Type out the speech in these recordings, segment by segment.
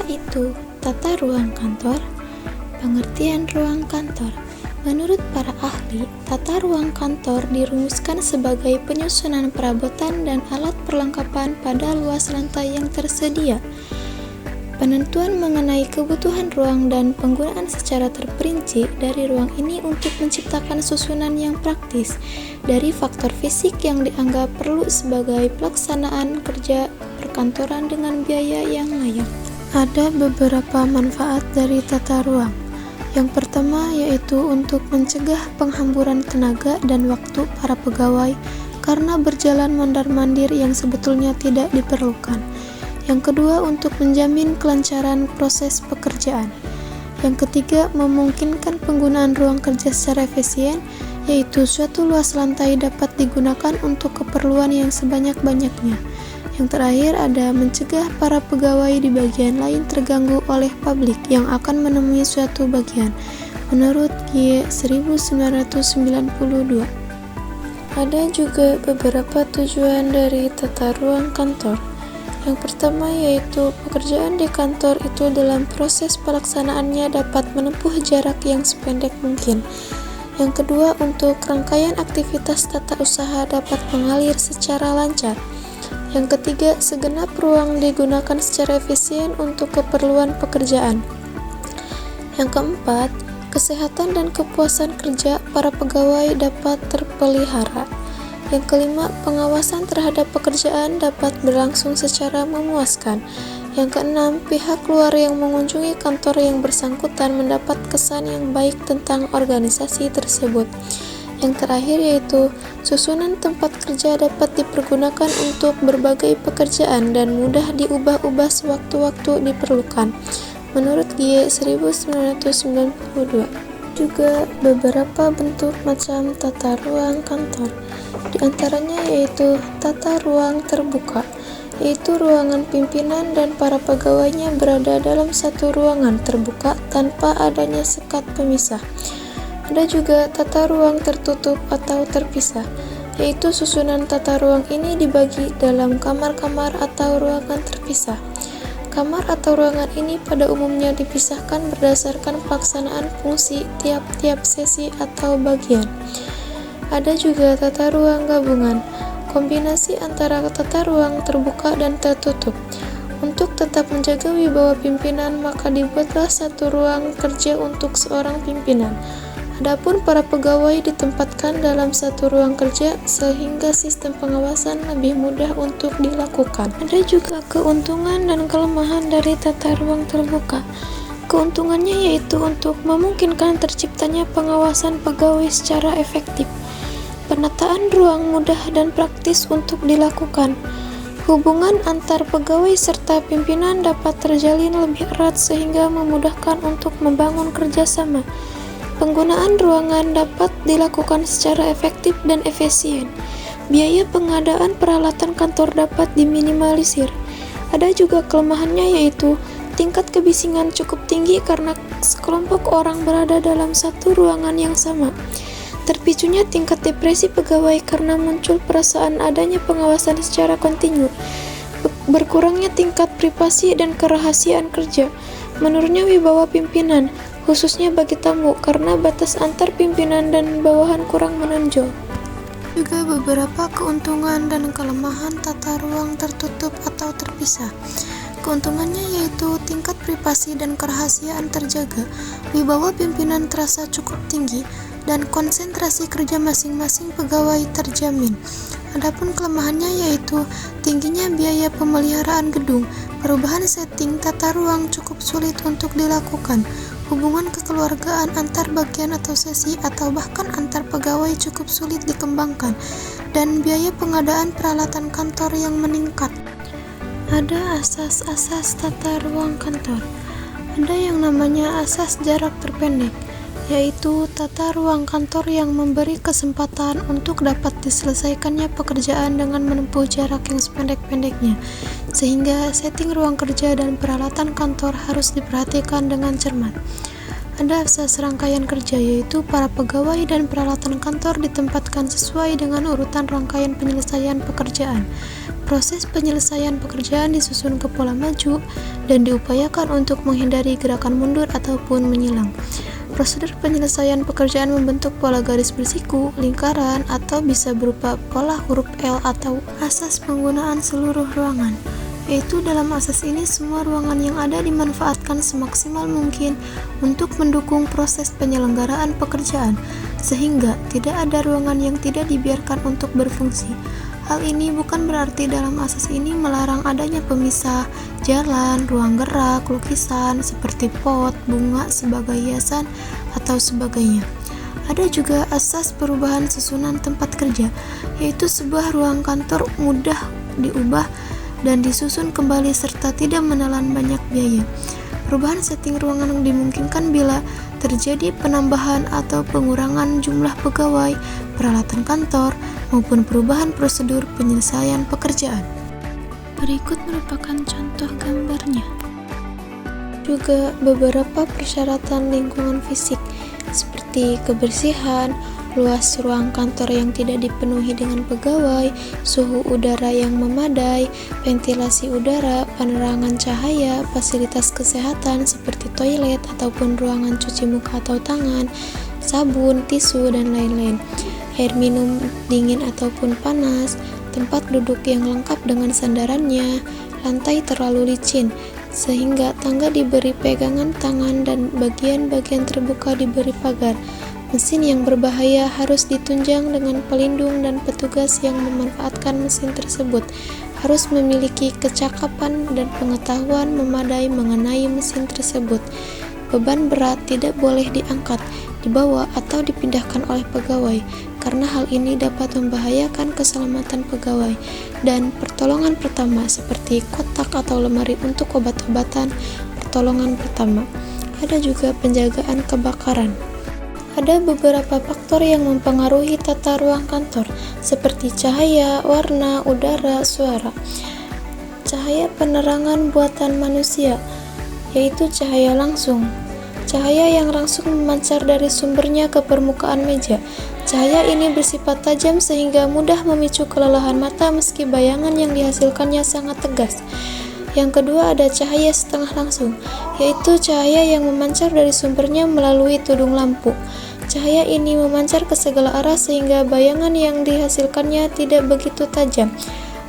yaitu tata ruang kantor. Pengertian ruang kantor. Menurut para ahli, tata ruang kantor dirumuskan sebagai penyusunan perabotan dan alat perlengkapan pada luas lantai yang tersedia. Penentuan mengenai kebutuhan ruang dan penggunaan secara terperinci dari ruang ini untuk menciptakan susunan yang praktis dari faktor fisik yang dianggap perlu sebagai pelaksanaan kerja perkantoran dengan biaya yang layak. Ada beberapa manfaat dari tata ruang. Yang pertama yaitu untuk mencegah penghamburan tenaga dan waktu para pegawai karena berjalan mondar-mandir yang sebetulnya tidak diperlukan. Yang kedua, untuk menjamin kelancaran proses pekerjaan. Yang ketiga, memungkinkan penggunaan ruang kerja secara efisien, yaitu suatu luas lantai dapat digunakan untuk keperluan yang sebanyak-banyaknya. Yang terakhir, ada mencegah para pegawai di bagian lain terganggu oleh publik yang akan menemui suatu bagian, menurut G. 1992. Ada juga beberapa tujuan dari tata ruang kantor. Yang pertama yaitu pekerjaan di kantor itu dalam proses pelaksanaannya dapat menempuh jarak yang sependek mungkin. Yang kedua, untuk rangkaian aktivitas tata usaha dapat mengalir secara lancar. Yang ketiga, segenap ruang digunakan secara efisien untuk keperluan pekerjaan. Yang keempat, kesehatan dan kepuasan kerja para pegawai dapat terpelihara. Yang kelima, pengawasan terhadap pekerjaan dapat berlangsung secara memuaskan. Yang keenam, pihak luar yang mengunjungi kantor yang bersangkutan mendapat kesan yang baik tentang organisasi tersebut. Yang terakhir yaitu, susunan tempat kerja dapat dipergunakan untuk berbagai pekerjaan dan mudah diubah-ubah sewaktu-waktu diperlukan. Menurut G. 1992. Juga beberapa bentuk macam tata ruang kantor. Di antaranya yaitu tata ruang terbuka, yaitu ruangan pimpinan dan para pegawainya berada dalam satu ruangan terbuka tanpa adanya sekat pemisah. Ada juga tata ruang tertutup atau terpisah, yaitu susunan tata ruang ini dibagi dalam kamar-kamar atau ruangan terpisah. Kamar atau ruangan ini pada umumnya dipisahkan berdasarkan pelaksanaan fungsi tiap-tiap sesi atau bagian. Ada juga tata ruang gabungan, kombinasi antara tata ruang terbuka dan tertutup. Untuk tetap menjaga wibawa pimpinan, maka dibuatlah satu ruang kerja untuk seorang pimpinan. Adapun para pegawai ditempatkan dalam satu ruang kerja sehingga sistem pengawasan lebih mudah untuk dilakukan. Ada juga keuntungan dan kelemahan dari tata ruang terbuka. Keuntungannya yaitu untuk memungkinkan terciptanya pengawasan pegawai secara efektif. Penataan ruang mudah dan praktis untuk dilakukan. Hubungan antar pegawai serta pimpinan dapat terjalin lebih erat sehingga memudahkan untuk membangun kerjasama. Penggunaan ruangan dapat dilakukan secara efektif dan efisien. Biaya pengadaan peralatan kantor dapat diminimalisir. Ada juga kelemahannya yaitu tingkat kebisingan cukup tinggi karena sekelompok orang berada dalam satu ruangan yang sama. Terpicunya tingkat depresi pegawai karena muncul perasaan adanya pengawasan secara kontinu. Berkurangnya tingkat privasi dan kerahasiaan kerja. Menurunnya wibawa pimpinan, khususnya bagi tamu, karena batas antar pimpinan dan bawahan kurang menonjol. Juga beberapa keuntungan dan kelemahan tata ruang tertutup atau terpisah. Keuntungannya yaitu tingkat privasi dan kerahasiaan terjaga, wibawa pimpinan terasa cukup tinggi, dan konsentrasi kerja masing-masing pegawai terjamin. Adapun kelemahannya yaitu tingginya biaya pemeliharaan gedung, perubahan setting tata ruang cukup sulit untuk dilakukan, hubungan kekeluargaan antar bagian atau sesi atau bahkan antar pegawai cukup sulit dikembangkan, dan biaya pengadaan peralatan kantor yang meningkat. Ada asas-asas tata ruang kantor. Ada yang namanya asas jarak terpendek, yaitu tata ruang kantor yang memberi kesempatan untuk dapat diselesaikannya pekerjaan dengan menempuh jarak yang sependek-pendeknya, sehingga setting ruang kerja dan peralatan kantor harus diperhatikan dengan cermat. Ada asas rangkaian kerja, yaitu para pegawai dan peralatan kantor ditempatkan sesuai dengan urutan rangkaian penyelesaian pekerjaan. Proses penyelesaian pekerjaan disusun ke pola maju dan diupayakan untuk menghindari gerakan mundur ataupun menyilang. Prosedur penyelesaian pekerjaan membentuk pola garis bersiku, lingkaran, atau bisa berupa pola huruf L atau asas penggunaan seluruh ruangan. Yaitu dalam asas ini semua ruangan yang ada dimanfaatkan semaksimal mungkin untuk mendukung proses penyelenggaraan pekerjaan, sehingga tidak ada ruangan yang tidak dibiarkan untuk berfungsi. Hal ini bukan berarti dalam asas ini melarang adanya pemisah jalan, ruang gerak, lukisan seperti pot, bunga sebagai hiasan, atau sebagainya. Ada juga asas perubahan susunan tempat kerja, yaitu sebuah ruang kantor mudah diubah dan disusun kembali serta tidak menelan banyak biaya. Perubahan setting ruangan dimungkinkan bila terjadi penambahan atau pengurangan jumlah pegawai, peralatan kantor, maupun perubahan prosedur penyelesaian pekerjaan. Berikut merupakan contoh gambarnya. Juga beberapa persyaratan lingkungan fisik seperti kebersihan, luas ruang kantor yang tidak dipenuhi dengan pegawai, suhu udara yang memadai, ventilasi udara, penerangan cahaya, fasilitas kesehatan seperti toilet ataupun ruangan cuci muka atau tangan, sabun, tisu, dan lain-lain, air minum dingin ataupun panas, tempat duduk yang lengkap dengan sandarannya, lantai terlalu licin, sehingga tangga diberi pegangan tangan dan bagian-bagian terbuka diberi pagar. Mesin yang berbahaya harus ditunjang dengan pelindung dan petugas yang memanfaatkan mesin tersebut harus memiliki kecakapan dan pengetahuan memadai mengenai mesin tersebut. Beban berat tidak boleh diangkat, dibawa atau dipindahkan oleh pegawai karena hal ini dapat membahayakan keselamatan pegawai. Dan pertolongan pertama seperti kotak atau lemari untuk obat-obatan pertolongan pertama. Ada juga penjagaan kebakaran. Ada beberapa faktor yang mempengaruhi tata ruang kantor, seperti cahaya, warna, udara, suara. Cahaya penerangan buatan manusia, yaitu cahaya langsung. Cahaya yang langsung memancar dari sumbernya ke permukaan meja. Cahaya ini bersifat tajam sehingga mudah memicu kelelahan mata meski bayangan yang dihasilkannya sangat tegas. Yang kedua ada cahaya setengah langsung, yaitu cahaya yang memancar dari sumbernya melalui tudung lampu. Cahaya ini memancar ke segala arah sehingga bayangan yang dihasilkannya tidak begitu tajam.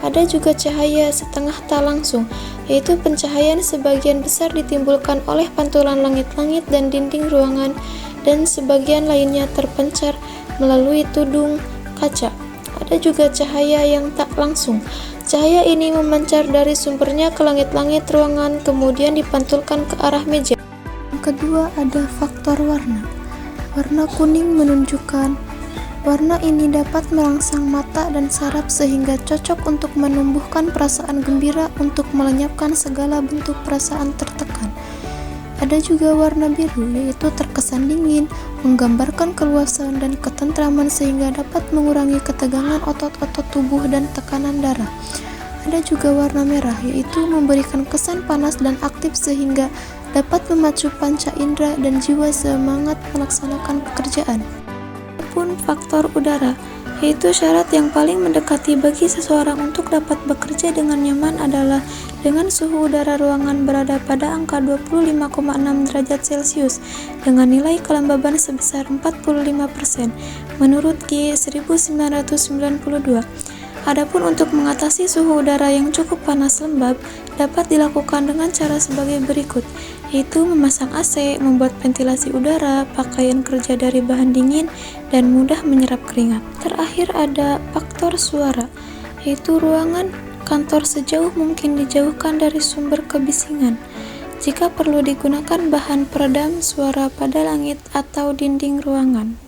Ada juga cahaya setengah tak langsung, yaitu pencahayaan sebagian besar ditimbulkan oleh pantulan langit-langit dan dinding ruangan dan sebagian lainnya terpencar melalui tudung kaca. Ada juga cahaya yang tak langsung. Cahaya ini memancar dari sumbernya ke langit-langit ruangan kemudian dipantulkan ke arah meja. Yang kedua ada faktor warna. Warna kuning menunjukkan warna ini dapat merangsang mata dan saraf sehingga cocok untuk menumbuhkan perasaan gembira untuk melenyapkan segala bentuk perasaan tertekan. Ada juga warna biru, yaitu terkesan dingin, menggambarkan keluasan dan ketentraman sehingga dapat mengurangi ketegangan otot-otot tubuh dan tekanan darah. Ada juga warna merah, yaitu memberikan kesan panas dan aktif sehingga dapat memacu panca indera dan jiwa semangat melaksanakan pekerjaan. Pun faktor udara, yaitu syarat yang paling mendekati bagi seseorang untuk dapat bekerja dengan nyaman adalah dengan suhu udara ruangan berada pada angka 25,6 derajat Celcius dengan nilai kelembaban sebesar 45% menurut G 1992. Adapun untuk mengatasi suhu udara yang cukup panas lembab dapat dilakukan dengan cara sebagai berikut, yaitu memasang AC, membuat ventilasi udara, pakaian kerja dari bahan dingin, dan mudah menyerap keringat. Terakhir ada faktor suara, yaitu ruangan kantor sejauh mungkin dijauhkan dari sumber kebisingan. Jika perlu digunakan bahan peredam suara pada langit atau dinding ruangan.